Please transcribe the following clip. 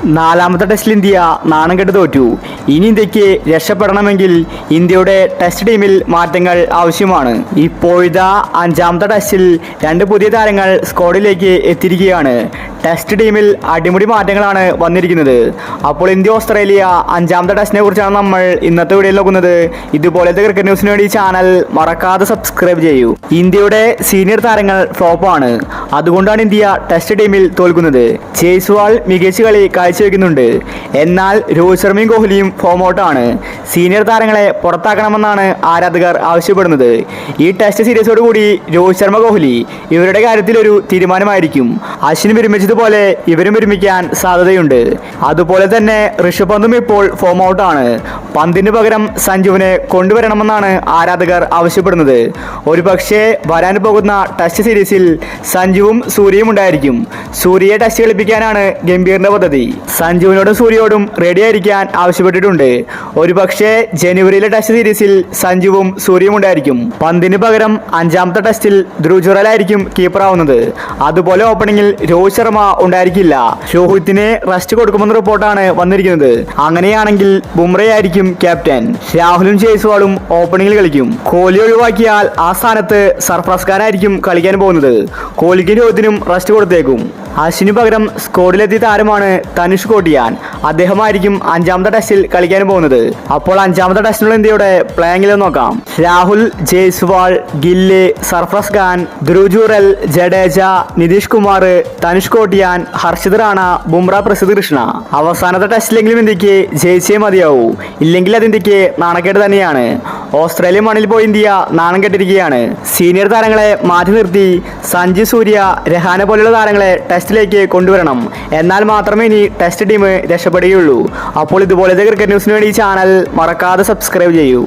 നാലാമത്തെ ടെസ്റ്റിൽ ഇന്ത്യ നാണം കെട്ട് തോറ്റു. ഇനി ഇന്ത്യക്ക് രക്ഷപ്പെടണമെങ്കിൽ ഇന്ത്യയുടെ ടെസ്റ്റ് ടീമിൽ മാറ്റങ്ങൾ ആവശ്യമാണ്. ഇപ്പോഴത്തെ അഞ്ചാമത്തെ ടെസ്റ്റിൽ രണ്ട് പുതിയ താരങ്ങൾ സ്ക്വാഡിലേക്ക് എത്തിയിരിക്കുകയാണ്. ടെസ്റ്റ് ടീമിൽ അടിമുടി മാറ്റങ്ങളാണ് വന്നിരിക്കുന്നത്. അപ്പോൾ ഇന്ത്യ ഓസ്ട്രേലിയ അഞ്ചാമത്തെ ടെസ്റ്റിനെ കുറിച്ചാണ് നമ്മൾ ഇന്നത്തെ വീഡിയോയിൽ നോക്കുന്നത്. ഇതുപോലത്തെ ക്രിക്കറ്റ് ന്യൂസിന് വേണ്ടി ചാനൽ മറക്കാതെ സബ്സ്ക്രൈബ് ചെയ്യൂ. ഇന്ത്യയുടെ സീനിയർ താരങ്ങൾ ഫ്ലോപ്പാണ്. അതുകൊണ്ടാണ് ഇന്ത്യ ടെസ്റ്റ് ടീമിൽ തോൽക്കുന്നത്. ജയ്സ്വാൾ മികച്ച കളി കാഴ്ചവെക്കുന്നുണ്ട്. എന്നാൽ രോഹിത് ശർമ്മയും കോഹ്ലിയും ഫോം ഔട്ടാണ്. സീനിയർ താരങ്ങളെ പുറത്താക്കണമെന്നാണ് ആരാധകർ ആവശ്യപ്പെടുന്നത്. ഈ ടെസ്റ്റ് സീരീസോടുകൂടി രോഹിത് ശർമ്മ കോഹ്ലി ഇവരുടെ കാര്യത്തിൽ ഒരു തീരുമാനമായിരിക്കും. അശ്വിൻ വിരമിച്ചതുപോലെ ഇവരും വിരമിക്കാൻ സാധ്യതയുണ്ട്. അതുപോലെ തന്നെ ഋഷഭ് പന്തും ഇപ്പോൾ ഫോം ഔട്ടാണ്. പന്തിന് പകരം സഞ്ജുവിനെ കൊണ്ടുവരണമെന്നാണ് ആരാധകർ ആവശ്യപ്പെടുന്നത്. ഒരുപക്ഷെ വരാൻ പോകുന്ന ടെസ്റ്റ് സീരീസിൽ സഞ്ജുവും സൂര്യയും ഉണ്ടായിരിക്കും. സൂര്യയെ ടെസ്റ്റ് കളിപ്പിക്കാനാണ് ഗംഭീറിന്റെ പദ്ധതി. സഞ്ജുവിനോടും സൂര്യയോടും റെഡിയായിരിക്കാൻ ആവശ്യപ്പെട്ടിട്ടുണ്ട്. ഒരുപക്ഷെ ജനുവരിയിലെ ടെസ്റ്റ് സീരീസിൽ സഞ്ജുവും സൂര്യയും ഉണ്ടായിരിക്കും. പന്തിന് പകരം അഞ്ചാമത്തെ ടെസ്റ്റിൽ ധ്രുവ് ജുറലായിരിക്കും കീപ്പറാവുന്നത്. അതുപോലെ ഓപ്പണിംഗിൽ രോഹിത് ശർമ്മ ഉണ്ടായിരിക്കില്ല. രോഹിത്തിന് റെസ്റ്റ് കൊടുക്കുമെന്ന റിപ്പോർട്ടാണ് വന്നിരിക്കുന്നത്. അങ്ങനെയാണെങ്കിൽ ബുംറയായിരിക്കും ക്യാപ്റ്റൻ. രാഹുലും ജയ്സ്വാളും ഓപ്പണിംഗിൽ കളിക്കും. കോഹ്ലി ഒഴിവാക്കിയാൽ ആ സ്ഥാനത്ത് സർഫറാസ് ഖാനായിരിക്കും കളിക്കാൻ പോകുന്നത്. കോഹ്ലിക്കും രോഹിത്തിനും റെസ്റ്റ് കൊടുത്തേക്കും. അശ്വിന് പകരം സ്ക്വാഡിലെത്തിയ താരമാണ് തനുഷ് കോട്ടിയാൻ. അദ്ദേഹമായിരിക്കും അഞ്ചാമത്തെ ടെസ്റ്റിൽ കളിക്കാൻ പോകുന്നത്. അപ്പോൾ അഞ്ചാമത്തെ ടെസ്റ്റിനുള്ള ഇന്ത്യയുടെ പ്ലേയിങ്ങിൽ നോക്കാം. രാഹുൽ, ജയ്സ്വാൾ, ഗില്ല്, സർഫറാസ് ഖാൻ, ധ്രുവ് ജുറൽ, ജഡേജ, നിതീഷ് കുമാർ, തനുഷ് കോട്ടിയാൻ, ഹർഷിത് റാണ, ബുംറ, പ്രസിദ്ധ് കൃഷ്ണ. അവസാനത്തെ ടെസ്റ്റിലെങ്കിലും ഇന്ത്യക്ക് ജയിച്ചേ മതിയാവൂ. ഇല്ലെങ്കിൽ അത് ഇന്ത്യക്ക് നാണക്കേട് തന്നെയാണ്. ഓസ്ട്രേലിയ മണ്ണിൽ പോയി ഇന്ത്യ നാണം കെട്ടിരിക്കുകയാണ്. സീനിയർ താരങ്ങളെ മാറ്റി നിർത്തി സഞ്ജു, സൂര്യ, രഹാനെ പോലുള്ള താരങ്ങളെ ടെസ്റ്റിലേക്ക് കൊണ്ടുവരണം. എന്നാൽ മാത്രമേ ഇനി ടെസ്റ്റ് ടീം രക്ഷപ്പെടുകയുള്ളൂ. അപ്പോൾ ഇതുപോലത്തെ ക്രിക്കറ്റ് ന്യൂസിന് വേണ്ടി ചാനൽ മറക്കാതെ സബ്സ്ക്രൈബ് ചെയ്യൂ.